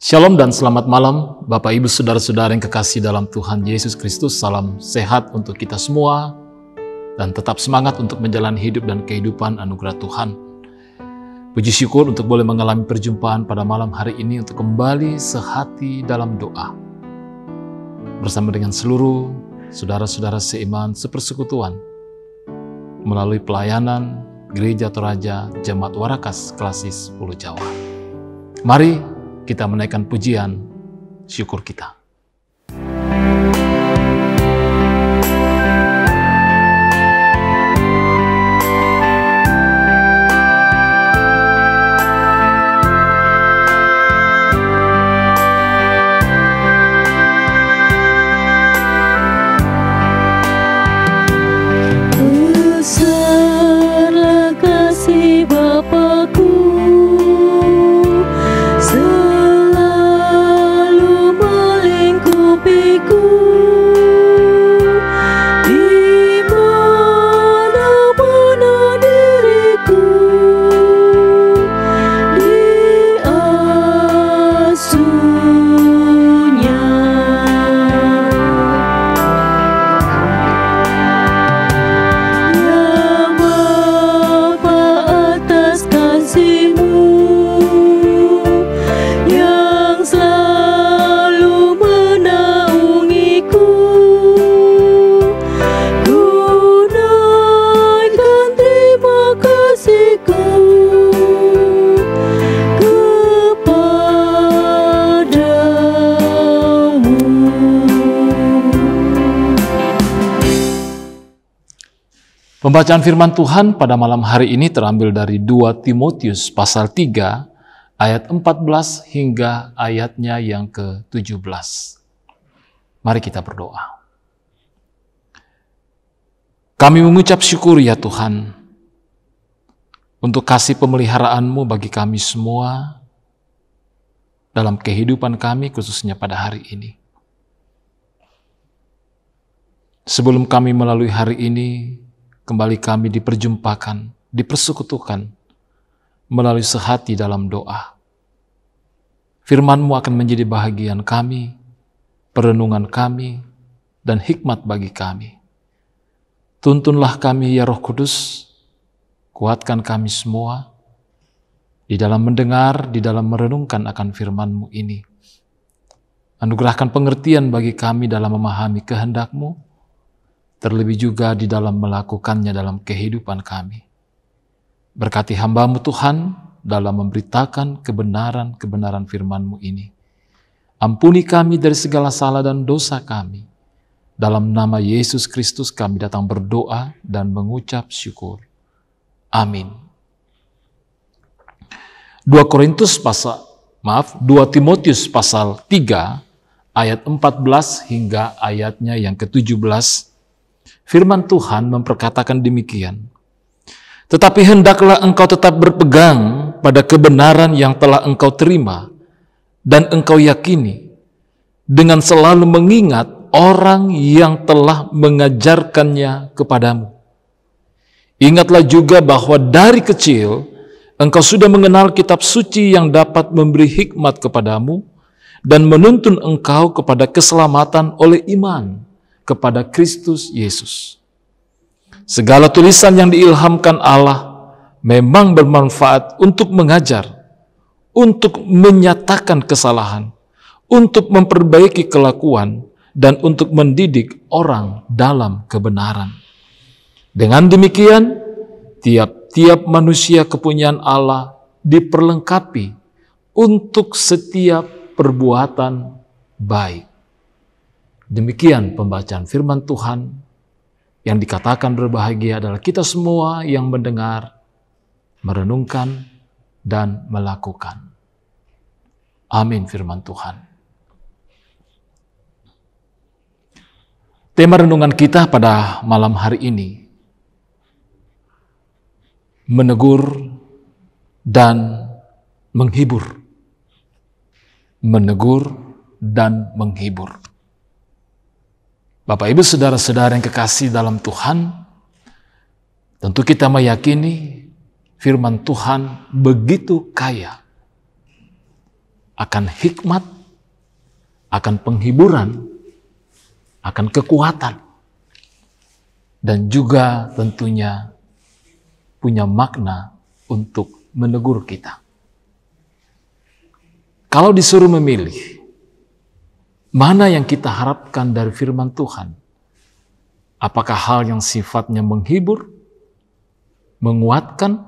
Shalom dan selamat malam, Bapak Ibu Saudara-saudara yang kekasih dalam Tuhan Yesus Kristus. Salam sehat untuk kita semua dan tetap semangat untuk menjalani hidup dan kehidupan anugerah Tuhan. Puji syukur untuk boleh mengalami perjumpaan pada malam hari ini untuk kembali sehati dalam doa bersama dengan seluruh saudara-saudara seiman sepersekutuan melalui pelayanan Gereja Toraja Jemaat Warakas Klasis Pulau Jawa. Mari kita menaikkan pujian syukur kita. Besarlah kasih Bapa-Ku, Pembacaan firman Tuhan pada malam hari ini terambil dari 2 Timotius pasal 3 ayat 14 hingga ayatnya yang ke-17. Mari kita berdoa. Kami mengucap syukur ya Tuhan untuk kasih pemeliharaan-Mu bagi kami semua dalam kehidupan kami khususnya pada hari ini. Sebelum kami melalui hari ini, kembali kami diperjumpakan, dipersekutukan melalui sehati dalam doa. Firman-Mu akan menjadi bahagian kami, perenungan kami, dan hikmat bagi kami. Tuntunlah kami ya Roh Kudus, kuatkan kami semua di dalam mendengar, di dalam merenungkan akan firman-Mu ini. Anugerahkan pengertian bagi kami dalam memahami kehendak-Mu, terlebih juga di dalam melakukannya dalam kehidupan kami. Berkati hamba-Mu Tuhan dalam memberitakan kebenaran-kebenaran firman-Mu ini. Ampuni kami dari segala salah dan dosa kami. Dalam nama Yesus Kristus kami datang berdoa dan mengucap syukur. Amin. 2 Timotius pasal 3 ayat 14 hingga ayatnya yang ke-17. Firman Tuhan memperkatakan demikian. Tetapi hendaklah engkau tetap berpegang pada kebenaran yang telah engkau terima dan engkau yakini, dengan selalu mengingat orang yang telah mengajarkannya kepadamu. Ingatlah juga bahwa dari kecil engkau sudah mengenal kitab suci yang dapat memberi hikmat kepadamu dan menuntun engkau kepada keselamatan oleh iman kepada Kristus Yesus. Segala tulisan yang diilhamkan Allah memang bermanfaat untuk mengajar, untuk menyatakan kesalahan, untuk memperbaiki kelakuan, dan untuk mendidik orang dalam kebenaran. Dengan demikian, tiap-tiap manusia kepunyaan Allah diperlengkapi untuk setiap perbuatan baik. Demikian pembacaan firman Tuhan. Yang dikatakan berbahagia adalah kita semua yang mendengar, merenungkan, dan melakukan. Amin firman Tuhan. Tema renungan kita pada malam hari ini, menegur dan menghibur. Menegur dan menghibur. Bapak Ibu Saudara-saudara yang kekasih dalam Tuhan, tentu kita meyakini firman Tuhan begitu kaya akan hikmat, akan penghiburan, akan kekuatan, dan juga tentunya punya makna untuk menegur kita. Kalau disuruh memilih, mana yang kita harapkan dari firman Tuhan? Apakah hal yang sifatnya menghibur, menguatkan,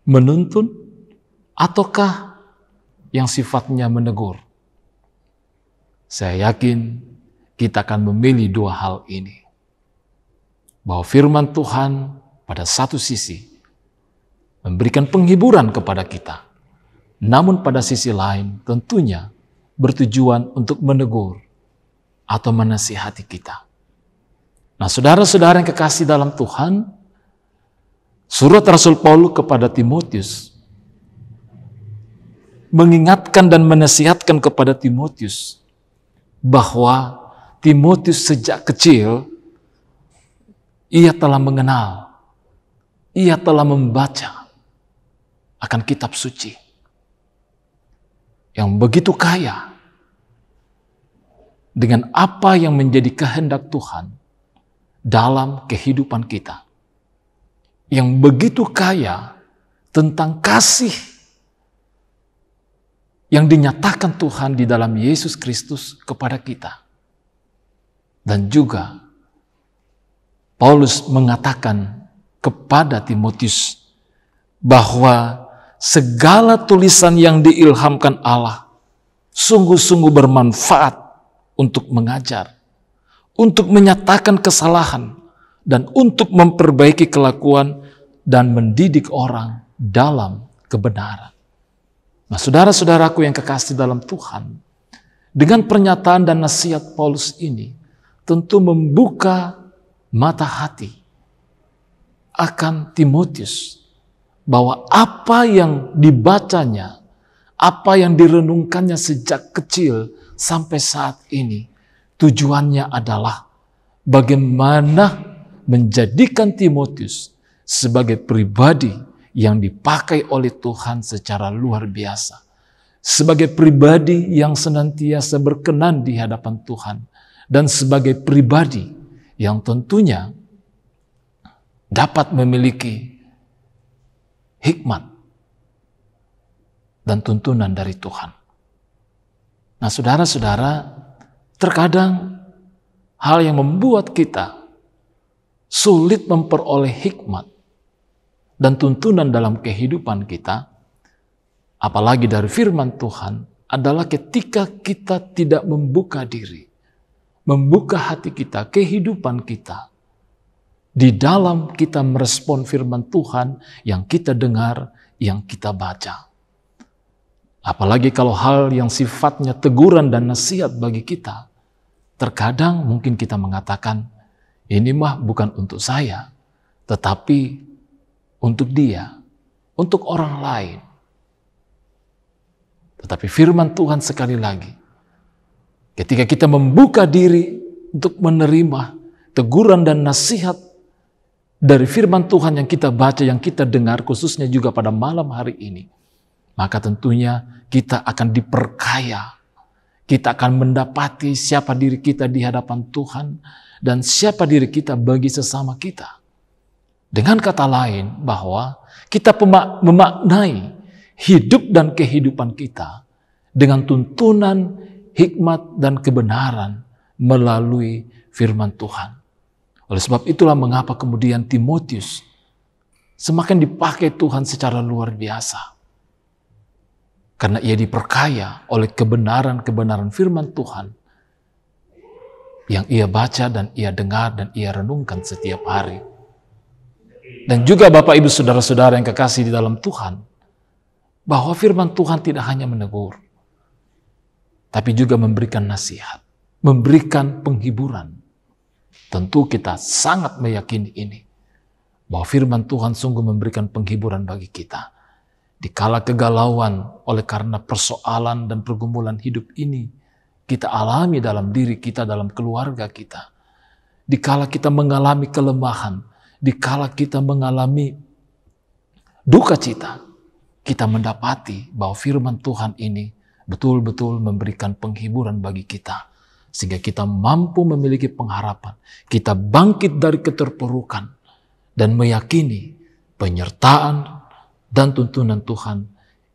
menuntun, ataukah yang sifatnya menegur? Saya yakin kita akan memilih dua hal ini. Bahwa firman Tuhan pada satu sisi memberikan penghiburan kepada kita, namun pada sisi lain tentunya bertujuan untuk menegur atau menasihati kita. Nah, saudara-saudara yang kekasih dalam Tuhan, surat Rasul Paulus kepada Timotius mengingatkan dan menasihatkan kepada Timotius bahwa Timotius sejak kecil ia telah mengenal, ia telah membaca akan kitab suci yang begitu kaya dengan apa yang menjadi kehendak Tuhan dalam kehidupan kita, yang begitu kaya tentang kasih yang dinyatakan Tuhan di dalam Yesus Kristus kepada kita. Dan juga Paulus mengatakan kepada Timotius bahwa segala tulisan yang diilhamkan Allah sungguh-sungguh bermanfaat untuk mengajar, untuk menyatakan kesalahan, dan untuk memperbaiki kelakuan dan mendidik orang dalam kebenaran. Nah, saudara-saudaraku yang kekasih dalam Tuhan, dengan pernyataan dan nasihat Paulus ini tentu membuka mata hati akan Timotius bahwa apa yang dibacanya, apa yang direnungkannya sejak kecil sampai saat ini, tujuannya adalah bagaimana menjadikan Timotius sebagai pribadi yang dipakai oleh Tuhan secara luar biasa. Sebagai pribadi yang senantiasa berkenan di hadapan Tuhan. Dan sebagai pribadi yang tentunya dapat memiliki hikmat dan tuntunan dari Tuhan. Nah, saudara-saudara, terkadang hal yang membuat kita sulit memperoleh hikmat dan tuntunan dalam kehidupan kita, apalagi dari firman Tuhan, adalah ketika kita tidak membuka diri, membuka hati kita, kehidupan kita, di dalam kita merespon firman Tuhan yang kita dengar, yang kita baca. Apalagi kalau hal yang sifatnya teguran dan nasihat bagi kita, terkadang mungkin kita mengatakan, ini mah bukan untuk saya, tetapi untuk dia, untuk orang lain. Tetapi firman Tuhan sekali lagi, ketika kita membuka diri untuk menerima teguran dan nasihat dari firman Tuhan yang kita baca, yang kita dengar, khususnya juga pada malam hari ini, maka tentunya kita akan diperkaya. Kita akan mendapati siapa diri kita di hadapan Tuhan dan siapa diri kita bagi sesama kita. Dengan kata lain, bahwa kita memaknai hidup dan kehidupan kita dengan tuntunan hikmat dan kebenaran melalui firman Tuhan. Oleh sebab itulah mengapa kemudian Timotius semakin dipakai Tuhan secara luar biasa. Karena ia diperkaya oleh kebenaran-kebenaran firman Tuhan yang ia baca dan ia dengar dan ia renungkan setiap hari. Dan juga Bapak Ibu Saudara-saudara yang kekasih di dalam Tuhan, bahwa firman Tuhan tidak hanya menegur, tapi juga memberikan nasihat, memberikan penghiburan. Tentu kita sangat meyakini ini, bahwa firman Tuhan sungguh memberikan penghiburan bagi kita. Dikala kegalauan oleh karena persoalan dan pergumulan hidup ini kita alami dalam diri kita, dalam keluarga kita. Dikala kita mengalami kelemahan, dikala kita mengalami duka cita, kita mendapati bahwa firman Tuhan ini betul-betul memberikan penghiburan bagi kita, sehingga kita mampu memiliki pengharapan. Kita bangkit dari keterpurukan dan meyakini penyertaan dan tuntunan Tuhan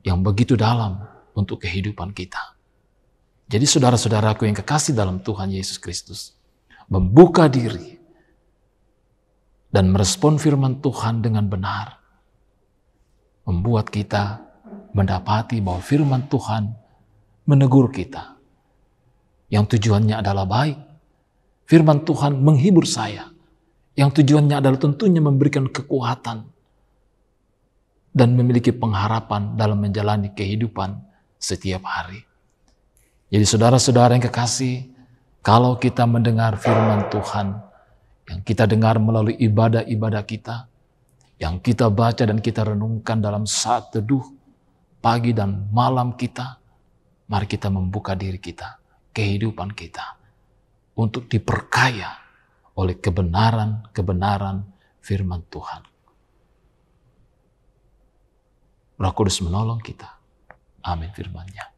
yang begitu dalam untuk kehidupan kita. Jadi saudara-saudaraku yang kekasih dalam Tuhan Yesus Kristus, membuka diri dan merespon firman Tuhan dengan benar, membuat kita mendapati bahwa firman Tuhan menegur kita, yang tujuannya adalah baik. Firman Tuhan menghibur saya, yang tujuannya adalah tentunya memberikan kekuatan dan memiliki pengharapan dalam menjalani kehidupan setiap hari. Jadi saudara-saudara yang kekasih, kalau kita mendengar firman Tuhan, yang kita dengar melalui ibadah-ibadah kita, yang kita baca dan kita renungkan dalam saat teduh, pagi dan malam kita, mari kita membuka diri kita, kehidupan kita, untuk diperkaya oleh kebenaran-kebenaran firman Tuhan. Roh Kudus menolong kita. Amin firman-Nya.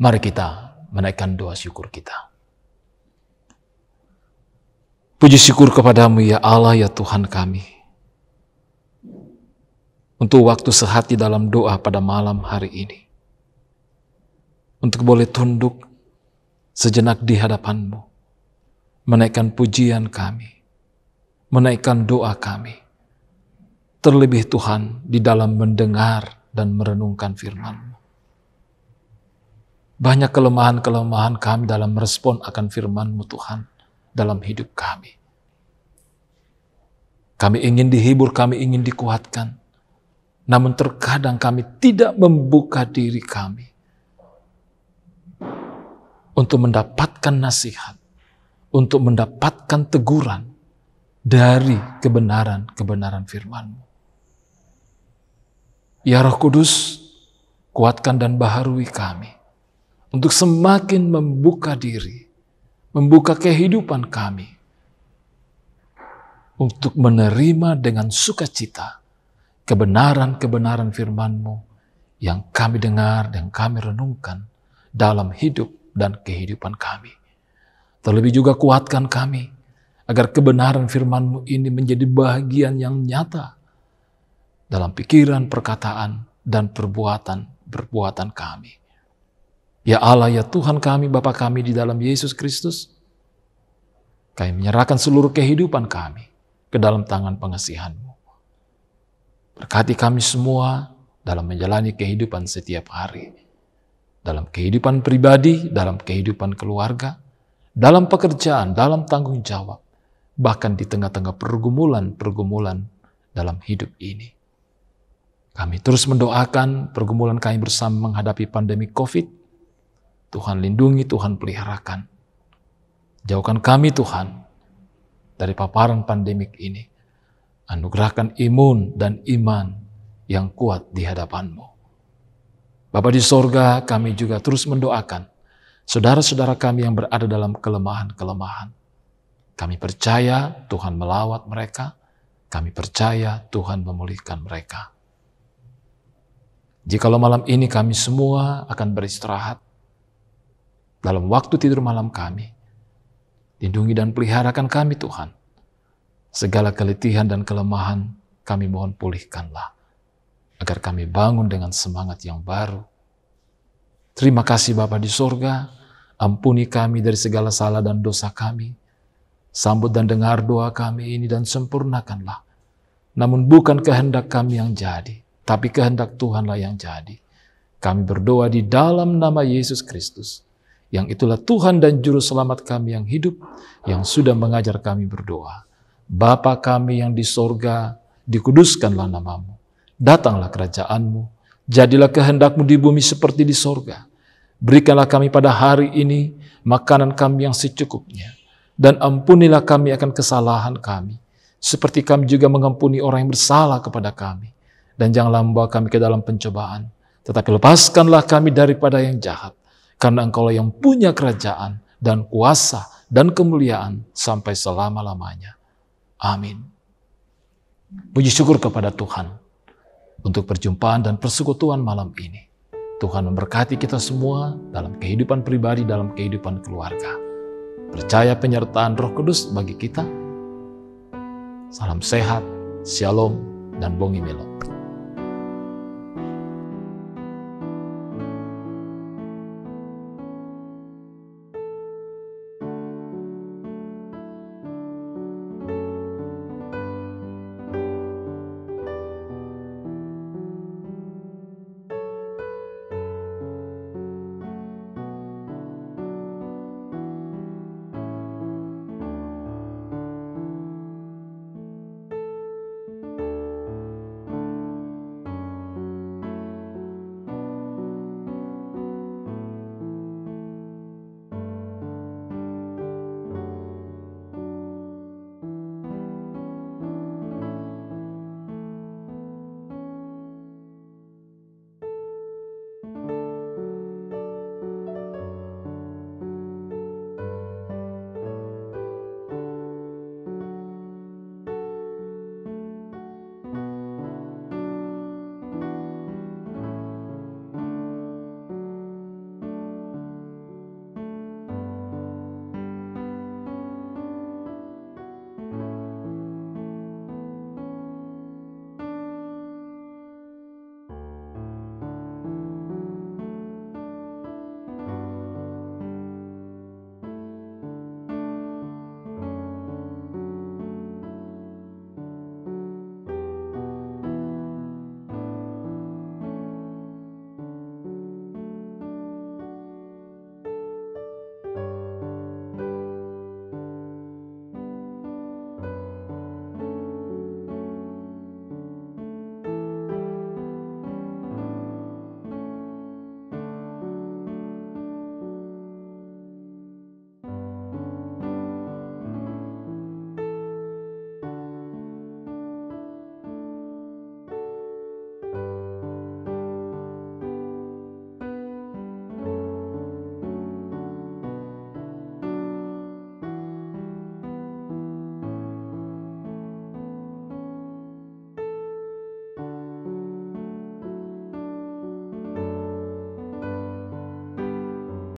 Mari kita menaikkan doa syukur kita. Puji syukur kepadamu ya Allah ya Tuhan kami. Untuk waktu sehati dalam doa pada malam hari ini. Untuk boleh tunduk sejenak di hadapan-Mu. Menaikkan pujian kami. Menaikkan doa kami. Terlebih Tuhan di dalam mendengar dan merenungkan firman-Mu. Banyak kelemahan-kelemahan kami dalam merespon akan firman-Mu Tuhan dalam hidup kami. Kami ingin dihibur, kami ingin dikuatkan. Namun terkadang kami tidak membuka diri kami untuk mendapatkan nasihat, untuk mendapatkan teguran dari kebenaran-kebenaran firman-Mu. Ya Roh Kudus, kuatkan dan baharui kami untuk semakin membuka diri, membuka kehidupan kami, untuk menerima dengan sukacita kebenaran-kebenaran firman-Mu yang kami dengar dan kami renungkan dalam hidup dan kehidupan kami. Terlebih juga kuatkan kami, agar kebenaran firman-Mu ini menjadi bahagian yang nyata dalam pikiran, perkataan, dan perbuatan kami. Ya Allah, ya Tuhan kami, Bapa kami di dalam Yesus Kristus, kami menyerahkan seluruh kehidupan kami ke dalam tangan pengasihan-Mu. Berkati kami semua dalam menjalani kehidupan setiap hari, dalam kehidupan pribadi, dalam kehidupan keluarga, dalam pekerjaan, dalam tanggung jawab, bahkan di tengah-tengah pergumulan dalam hidup ini. Kami terus mendoakan pergumulan kami bersama menghadapi pandemi COVID. Tuhan lindungi, Tuhan peliharakan. Jauhkan kami Tuhan dari paparan pandemik ini. Anugerahkan imun dan iman yang kuat di hadapan-Mu. Bapa di sorga, kami juga terus mendoakan saudara-saudara kami yang berada dalam kelemahan-kelemahan. Kami percaya Tuhan melawat mereka. Kami percaya Tuhan memulihkan mereka. Jikalau malam ini kami semua akan beristirahat, dalam waktu tidur malam kami, lindungi dan peliharakan kami Tuhan. Segala keletihan dan kelemahan kami mohon pulihkanlah, agar kami bangun dengan semangat yang baru. Terima kasih Bapa di sorga, ampuni kami dari segala salah dan dosa kami. Sambut dan dengar doa kami ini dan sempurnakanlah. Namun bukan kehendak kami yang jadi, tapi kehendak Tuhanlah yang jadi. Kami berdoa di dalam nama Yesus Kristus, yang itulah Tuhan dan Juru Selamat kami yang hidup, yang sudah mengajar kami berdoa. Bapa kami yang di sorga, dikuduskanlah nama-Mu. Datanglah kerajaan-Mu, jadilah kehendak-Mu di bumi seperti di sorga. Berikanlah kami pada hari ini makanan kami yang secukupnya, dan ampunilah kami akan kesalahan kami, seperti kami juga mengampuni orang yang bersalah kepada kami. Dan janganlah membawa kami ke dalam pencobaan, tetapi lepaskanlah kami daripada yang jahat. Karena Engkau yang punya kerajaan dan kuasa dan kemuliaan sampai selama-lamanya. Amin. Puji syukur kepada Tuhan untuk perjumpaan dan persekutuan malam ini. Tuhan memberkati kita semua dalam kehidupan pribadi, dalam kehidupan keluarga. Percaya penyertaan Roh Kudus bagi kita. Salam sehat, shalom, dan bongi melo.